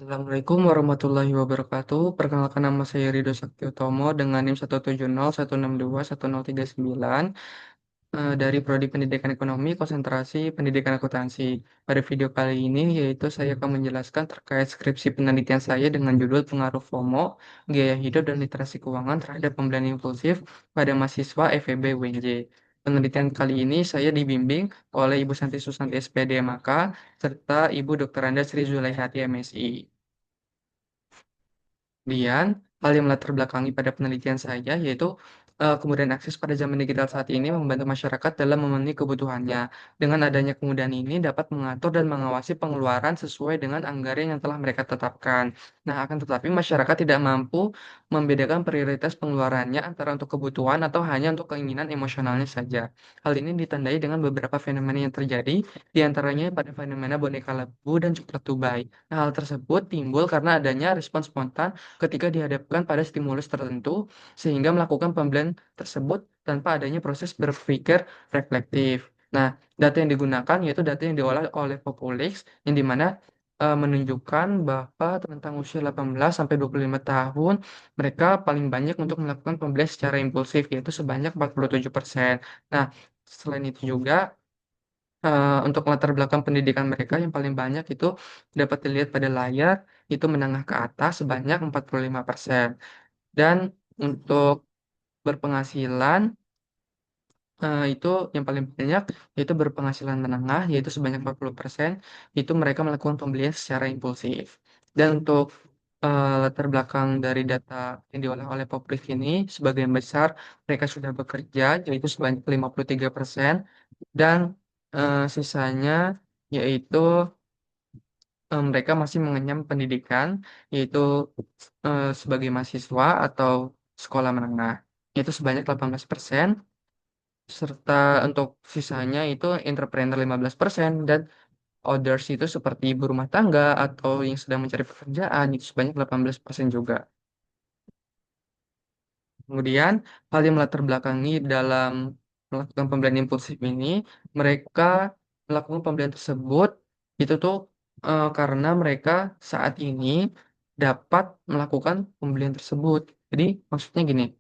Assalamualaikum warahmatullahi wabarakatuh. Perkenalkan nama saya Rido Saktiutomo dengan NIM 17016216039 dari Prodi Pendidikan Ekonomi Konsentrasi Pendidikan Akuntansi. Pada video kali ini yaitu saya akan menjelaskan terkait skripsi penelitian saya dengan judul Pengaruh FOMO, Gaya Hidup dan Literasi Keuangan terhadap Pembelian Impulsif pada mahasiswa FEB UNJ. Penelitian kali ini saya dibimbing oleh Ibu Santi Susanti SPD MAK serta Ibu Dr. Anda Sri Zulaihati MSI. Kemudian, hal yang melatar belakangi pada penelitian saya yaitu kemudahan akses pada zaman digital saat ini membantu masyarakat dalam memenuhi kebutuhannya. Dengan adanya kemudahan ini dapat mengatur dan mengawasi pengeluaran sesuai dengan anggaran yang telah mereka tetapkan. Nah, akan tetapi masyarakat tidak mampu membedakan prioritas pengeluarannya antara untuk kebutuhan atau hanya untuk keinginan emosionalnya saja. Hal ini ditandai dengan beberapa fenomena yang terjadi, di antaranya pada fenomena boneka lembu dan coklat Dubai. Nah, hal tersebut timbul karena adanya respon spontan ketika dihadapkan pada stimulus tertentu, sehingga melakukan pembelian tersebut tanpa adanya proses berpikir reflektif. Nah, data yang digunakan yaitu data yang diolah oleh Populix, yang dimana menunjukkan bahwa tentang usia 18 sampai 25 tahun, mereka paling banyak untuk melakukan pembelian secara impulsif, yaitu sebanyak 47%. Nah, selain itu juga, untuk latar belakang pendidikan mereka yang paling banyak itu dapat dilihat pada layar, itu menengah ke atas sebanyak 45%. Dan untuk berpenghasilan, itu yang paling banyak yaitu berpenghasilan menengah yaitu sebanyak 40%, itu mereka melakukan pembelian secara impulsif. Dan untuk latar belakang dari data yang diolah oleh Popris ini, sebagian besar mereka sudah bekerja yaitu sebanyak 53%, dan sisanya yaitu mereka masih mengenyam pendidikan, yaitu sebagai mahasiswa atau sekolah menengah, yaitu sebanyak 18%, serta untuk sisanya itu entrepreneur 15%, dan others itu seperti ibu rumah tangga atau yang sedang mencari pekerjaan, itu sebanyak 18% juga. Kemudian, hal yang melatar belakangi dalam melakukan pembelian impulsif ini, mereka melakukan pembelian tersebut itu tuh karena mereka saat ini dapat melakukan pembelian tersebut. Jadi, maksudnya gini,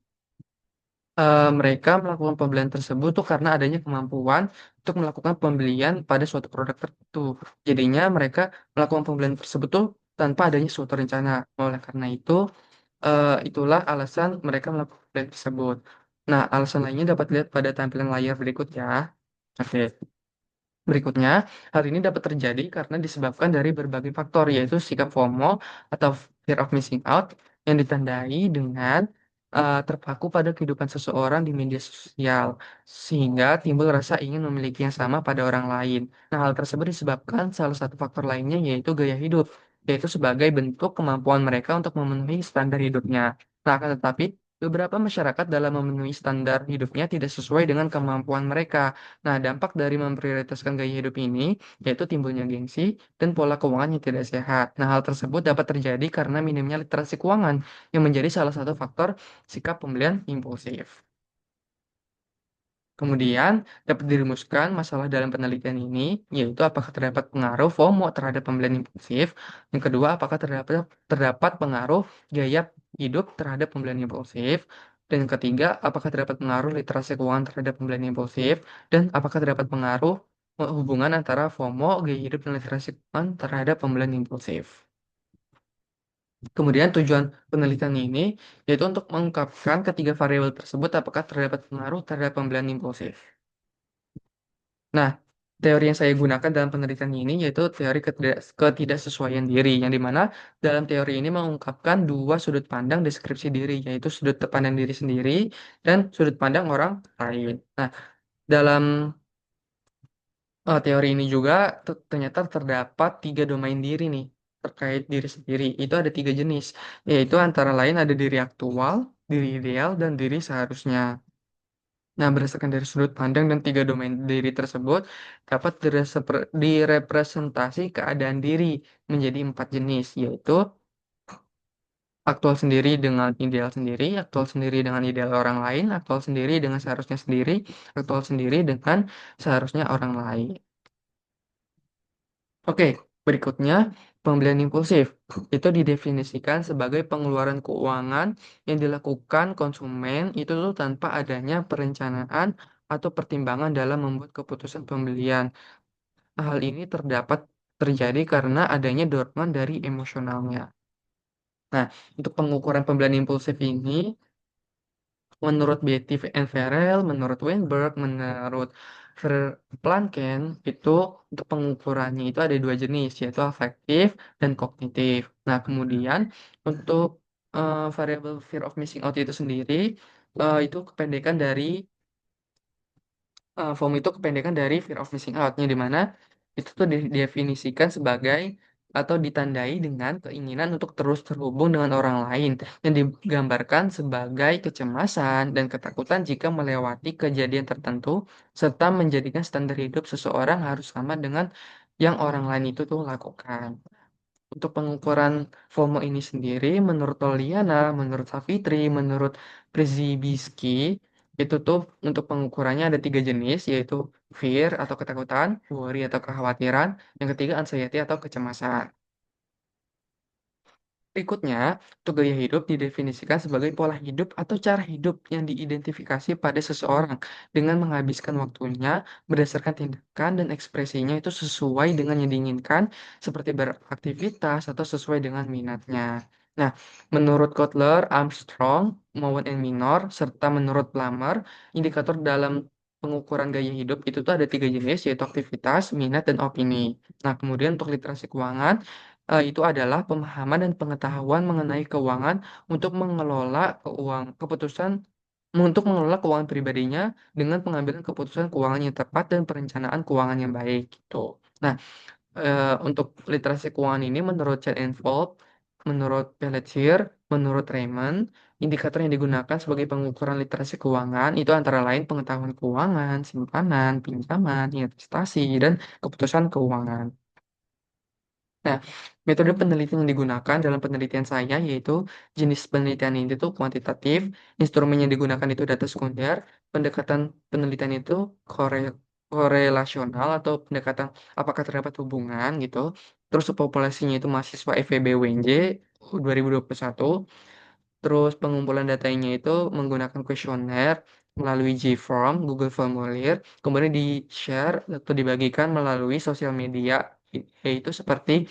mereka melakukan pembelian tersebut tuh karena adanya kemampuan untuk melakukan pembelian pada suatu produk tertentu. Jadinya mereka melakukan pembelian tersebut tuh tanpa adanya suatu rencana. Oleh karena itu, itulah alasan mereka melakukan plan tersebut. Nah, alasan lainnya dapat dilihat pada tampilan layar berikut ya. Oke. Berikutnya, hal ini dapat terjadi karena disebabkan dari berbagai faktor, yaitu sikap FOMO atau fear of missing out yang ditandai dengan terpaku pada kehidupan seseorang di media sosial, sehingga timbul rasa ingin memiliki yang sama pada orang lain. Nah, hal tersebut disebabkan salah satu faktor lainnya yaitu gaya hidup, yaitu sebagai bentuk kemampuan mereka untuk memenuhi standar hidupnya. Nah, akan tetapi, beberapa masyarakat dalam memenuhi standar hidupnya tidak sesuai dengan kemampuan mereka. Nah, dampak dari memprioritaskan gaya hidup ini yaitu timbulnya gengsi dan pola keuangan yang tidak sehat. Nah, hal tersebut dapat terjadi karena minimnya literasi keuangan yang menjadi salah satu faktor sikap pembelian impulsif. Kemudian, dapat dirumuskan masalah dalam penelitian ini, yaitu apakah terdapat pengaruh FOMO terhadap pembelian impulsif. Yang kedua, apakah terdapat pengaruh gaya hidup terhadap pembelian impulsif. Dan yang ketiga, apakah terdapat pengaruh literasi keuangan terhadap pembelian impulsif. Dan apakah terdapat pengaruh hubungan antara FOMO, gaya hidup, dan literasi keuangan terhadap pembelian impulsif. Kemudian tujuan penelitian ini yaitu untuk mengungkapkan ketiga variabel tersebut apakah terdapat pengaruh terhadap pembelian impulsif. Nah, teori yang saya gunakan dalam penelitian ini yaitu teori ketidaksesuaian diri, yang dimana dalam teori ini mengungkapkan dua sudut pandang deskripsi diri, yaitu sudut pandang diri sendiri dan sudut pandang orang lain. Nah, dalam teori ini juga ternyata terdapat tiga domain diri nih terkait diri sendiri. Itu ada tiga jenis, yaitu antara lain ada diri aktual, diri ideal, dan diri seharusnya. Nah, berdasarkan dari sudut pandang dan tiga domain diri tersebut, dapat direpresentasi keadaan diri menjadi empat jenis, yaitu aktual sendiri dengan ideal sendiri, aktual sendiri dengan ideal orang lain, aktual sendiri dengan seharusnya sendiri, aktual sendiri dengan seharusnya orang lain. Oke, berikutnya. Pembelian impulsif itu didefinisikan sebagai pengeluaran keuangan yang dilakukan konsumen itu tuh tanpa adanya perencanaan atau pertimbangan dalam membuat keputusan pembelian. Hal ini terjadi karena adanya dorongan dari emosionalnya. Nah, untuk pengukuran pembelian impulsif ini, menurut Betty and Farrell, menurut Weinberg, menurut Verplanken, itu untuk pengukurannya itu ada dua jenis, yaitu afektif dan kognitif. Nah, kemudian untuk variable fear of missing out itu sendiri, itu kependekan dari FOMO itu kependekan dari fear of missing out-nya di mana itu tuh didefinisikan sebagai atau ditandai dengan keinginan untuk terus terhubung dengan orang lain yang digambarkan sebagai kecemasan dan ketakutan jika melewati kejadian tertentu serta menjadikan standar hidup seseorang harus sama dengan yang orang lain itu tuh lakukan. Untuk pengukuran FOMO ini sendiri, menurut Loliana, menurut Savitri, menurut Przybisky, itu tuh untuk pengukurannya ada tiga jenis, yaitu fear atau ketakutan, worry atau kekhawatiran, yang ketiga anxiety atau kecemasan. Berikutnya, untuk gaya hidup didefinisikan sebagai pola hidup atau cara hidup yang diidentifikasi pada seseorang dengan menghabiskan waktunya berdasarkan tindakan dan ekspresinya itu sesuai dengan yang diinginkan, seperti beraktivitas atau sesuai dengan minatnya. Nah, menurut Kotler, Armstrong, Mowen and Minor, serta menurut Plummer, indikator dalam pengukuran gaya hidup itu tuh ada tiga jenis, yaitu aktivitas, minat, dan opini. Nah, kemudian untuk literasi keuangan, itu adalah pemahaman dan pengetahuan mengenai keuangan untuk mengelola keputusan untuk mengelola keuangan pribadinya dengan pengambilan keputusan keuangan yang tepat dan perencanaan keuangan yang baik gitu. Nah, untuk literasi keuangan ini menurut Chad and Fold, menurut Pelletier, menurut Raymond, indikator yang digunakan sebagai pengukuran literasi keuangan itu antara lain pengetahuan keuangan, simpanan, pinjaman, investasi, dan keputusan keuangan. Nah, metode penelitian yang digunakan dalam penelitian saya yaitu jenis penelitian ini itu kuantitatif, instrumen yang digunakan itu data sekunder, pendekatan penelitian itu korelasional atau pendekatan apakah terdapat hubungan gitu. Terus populasinya itu mahasiswa FEB UNJ 2021. Terus pengumpulan datanya itu menggunakan kuesioner melalui Gform, Google Formulir, kemudian di-share atau dibagikan melalui sosial media, yaitu seperti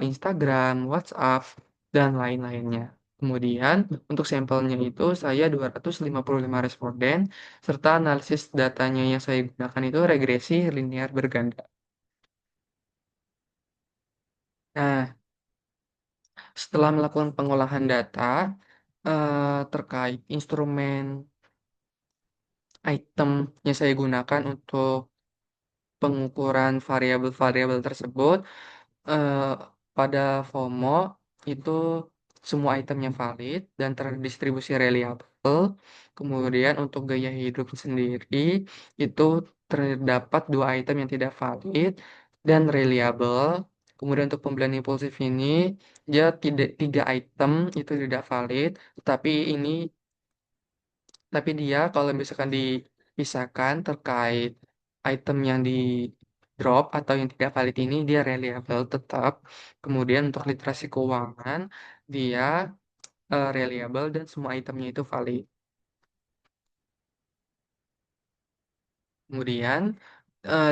Instagram, WhatsApp, dan lain-lainnya. Kemudian untuk sampelnya itu saya 255 responden, serta analisis datanya yang saya gunakan itu regresi linear berganda. Nah, setelah melakukan pengolahan data terkait instrumen item yang saya gunakan untuk pengukuran variabel-variabel tersebut, eh, pada FOMO itu semua itemnya valid dan terdistribusi reliable. Kemudian untuk gaya hidup sendiri itu terdapat dua item yang tidak valid dan reliable. Kemudian untuk pembelian impulsif ini dia tidak tiga item itu tidak valid, tapi ini tapi dia kalau misalkan dipisahkan terkait item yang di drop atau yang tidak valid ini dia reliable tetap. Kemudian untuk literasi keuangan dia reliable dan semua itemnya itu valid. Kemudian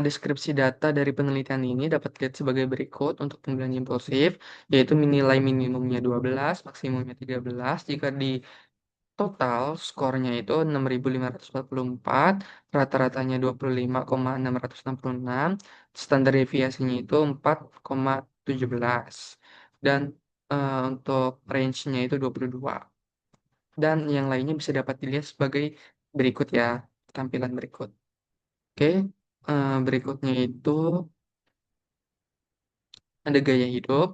deskripsi data dari penelitian ini dapat dilihat sebagai berikut untuk pembelian impulsif, yaitu nilai minimumnya 12, maksimumnya 13. Jika di total skornya itu 6.544, rata-ratanya 25,666, standar deviasinya itu 4,17, dan untuk range-nya itu 22. Dan yang lainnya bisa dapat dilihat sebagai berikut ya, tampilan berikut. Oke, berikutnya itu ada gaya hidup.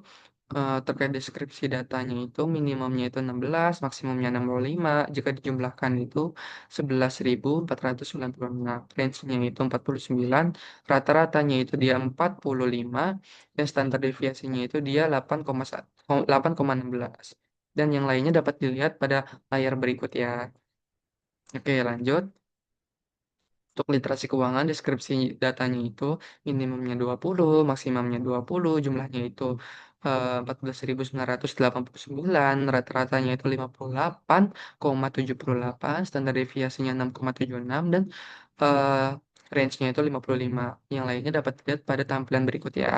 Terkait deskripsi datanya itu minimumnya itu 16, maksimumnya 65, jika dijumlahkan itu 11.496, range-nya itu 49, rata-ratanya itu dia 45, dan standar deviasinya itu dia 8,16. Dan yang lainnya dapat dilihat pada layar berikut ya. Oke, lanjut. Untuk literasi keuangan, deskripsi datanya itu minimumnya 20, maksimumnya 20, jumlahnya itu 14.989, rata-ratanya itu 58,78, standar deviasinya 6,76, dan eh, range-nya itu 55. Yang lainnya dapat dilihat pada tampilan berikut ya.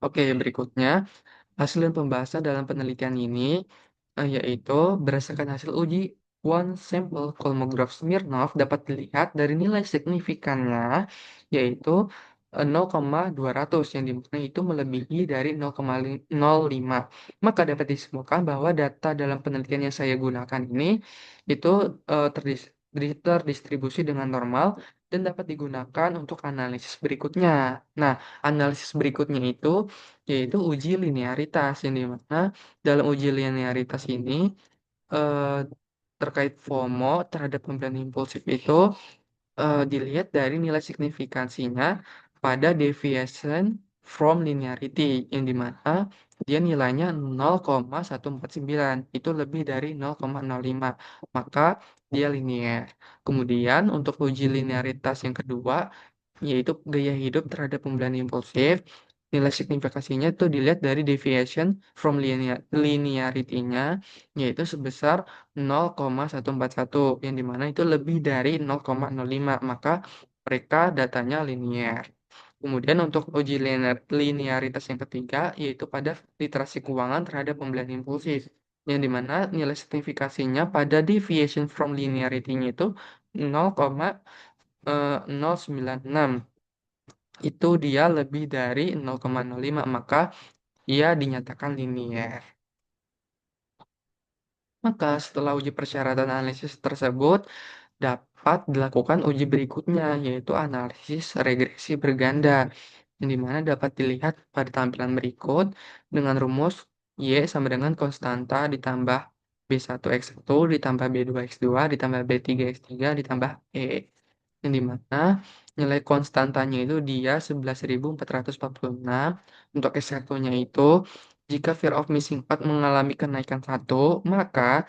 Oke, berikutnya. Hasil dan pembahasan dalam penelitian ini yaitu berdasarkan hasil uji one sample kolmograf Smirnov dapat dilihat dari nilai signifikannya yaitu 0,200 yang dimana itu melebihi dari 0,05. Maka dapat disimpulkan bahwa data dalam penelitian yang saya gunakan ini itu terdistribusi dengan normal dan dapat digunakan untuk analisis berikutnya. Nah, analisis berikutnya itu yaitu uji linearitas yang dimana dalam uji linearitas ini eh, terkait FOMO terhadap pembelian impulsif itu dilihat dari nilai signifikansinya pada deviation from linearity yang dimana dia nilainya 0,149 itu lebih dari 0,05 maka dia linear. Kemudian untuk uji linearitas yang kedua yaitu gaya hidup terhadap pembelian impulsif. Nilai signifikasinya itu dilihat dari deviation from linearity-nya, yaitu sebesar 0,141, yang dimana itu lebih dari 0,05, maka mereka datanya linear. Kemudian untuk uji linearitas yang ketiga, yaitu pada literasi keuangan terhadap pembelian impulsif, yang dimana nilai signifikasinya pada deviation from linearity-nya itu 0,096 itu dia lebih dari 0,05 maka ia dinyatakan linier. Maka setelah uji persyaratan analisis tersebut dapat dilakukan uji berikutnya yaitu analisis regresi berganda yang dimana dapat dilihat pada tampilan berikut dengan rumus Y sama dengan konstanta ditambah B1X1 ditambah B2X2 ditambah B3X3 ditambah E. Yang dimana nilai konstantanya itu dia 11.446. Untuk S1-nya itu jika fear of missing part mengalami kenaikan 1 maka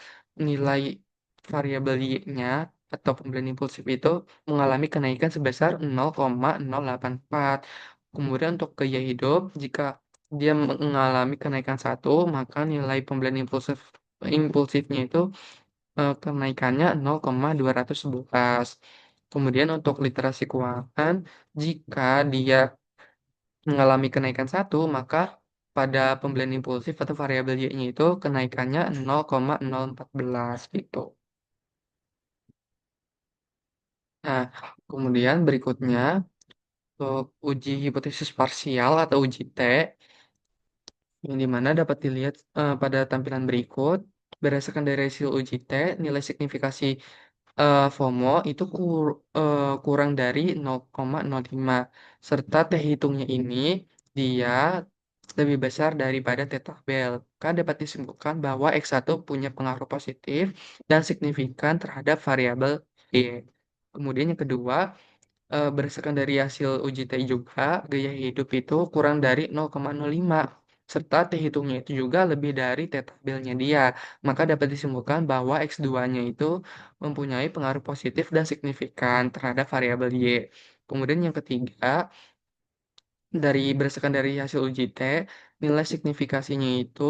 nilai variabel Y-nya atau pembelian impulsif itu mengalami kenaikan sebesar 0,084. Kemudian untuk gaya hidup jika dia mengalami kenaikan 1 maka nilai pembelian impulsifnya itu kenaikannya 0,211. Kemudian untuk literasi keuangan, jika dia mengalami kenaikan 1, maka pada pembelian impulsif atau variabel Y-nya itu kenaikannya 0,014 gitu. Nah, kemudian berikutnya untuk uji hipotesis parsial atau uji T, yang dimana dapat dilihat pada tampilan berikut, berdasarkan dari hasil uji T, nilai signifikasi FOMO itu kurang dari 0,05 serta T hitungnya ini dia lebih besar daripada T tabel. Kan dapat disimpulkan bahwa X1 punya pengaruh positif dan signifikan terhadap variabel Y. Kemudian yang kedua, berdasarkan dari hasil uji T juga, gaya hidup itu kurang dari 0,05 serta T hitungnya itu juga lebih dari T tabelnya dia. Maka dapat disimpulkan bahwa X2-nya itu mempunyai pengaruh positif dan signifikan terhadap variabel Y. Kemudian yang ketiga, berdasarkan dari hasil uji T, nilai signifikasinya itu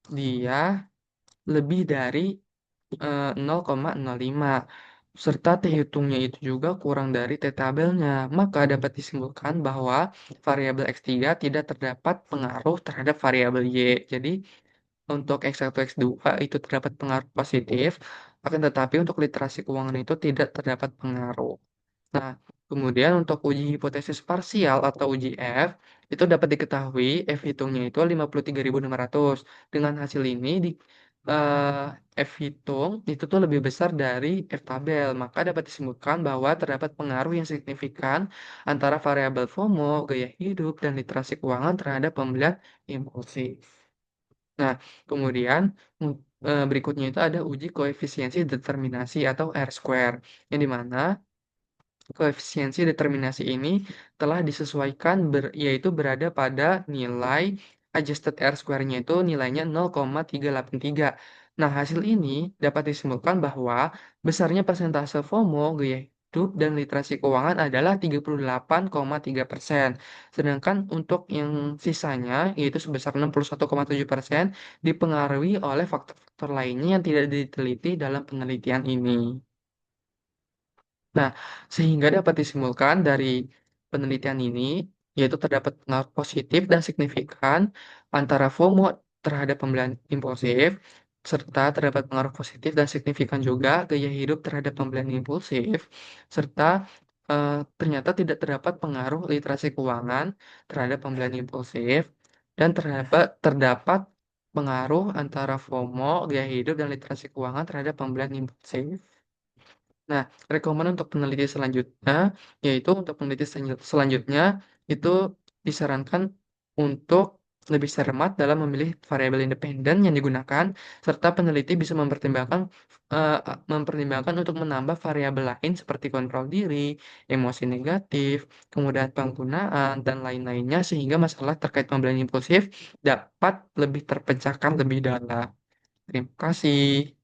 dia lebih dari 0,05 serta T hitungnya itu juga kurang dari T tabelnya. Maka dapat disimpulkan bahwa variabel X3 tidak terdapat pengaruh terhadap variabel Y. Jadi untuk X1, X2 itu terdapat pengaruh positif, akan tetapi untuk literasi keuangan itu tidak terdapat pengaruh. Nah, kemudian untuk uji hipotesis parsial atau uji F, itu dapat diketahui F hitungnya itu 53.600. Dengan hasil ini, F hitung itu tuh lebih besar dari F tabel. Maka dapat disimpulkan bahwa terdapat pengaruh yang signifikan antara variabel FOMO, gaya hidup, dan literasi keuangan terhadap pembelian impulsif. Nah, kemudian berikutnya itu ada uji koefisiensi determinasi atau R-square, yang dimana koefisiensi determinasi ini telah disesuaikan yaitu berada pada nilai adjusted R square-nya itu nilainya 0,383 Nah, hasil ini dapat disimpulkan bahwa besarnya persentase FOMO, gaya hidup, dan literasi keuangan adalah 38,3%. Sedangkan untuk yang sisanya, yaitu sebesar 61,7%, dipengaruhi oleh faktor-faktor lainnya yang tidak diteliti dalam penelitian ini. Nah, sehingga dapat disimpulkan dari penelitian ini, yaitu terdapat pengaruh positif dan signifikan antara FOMO terhadap pembelian impulsif, serta terdapat pengaruh positif dan signifikan juga gaya hidup terhadap pembelian impulsif, serta ternyata tidak terdapat pengaruh literasi keuangan terhadap pembelian impulsif, dan terdapat pengaruh antara FOMO, gaya hidup, dan literasi keuangan terhadap pembelian impulsif. Nah, rekomen untuk peneliti selanjutnya, yaitu untuk peneliti selanjutnya, itu disarankan untuk lebih cermat dalam memilih variabel independen yang digunakan, serta peneliti bisa mempertimbangkan untuk menambah variabel lain seperti kontrol diri, emosi negatif, kemudahan penggunaan, dan lain-lainnya, sehingga masalah terkait pembelian impulsif dapat lebih terpecahkan lebih dalam. Terima kasih.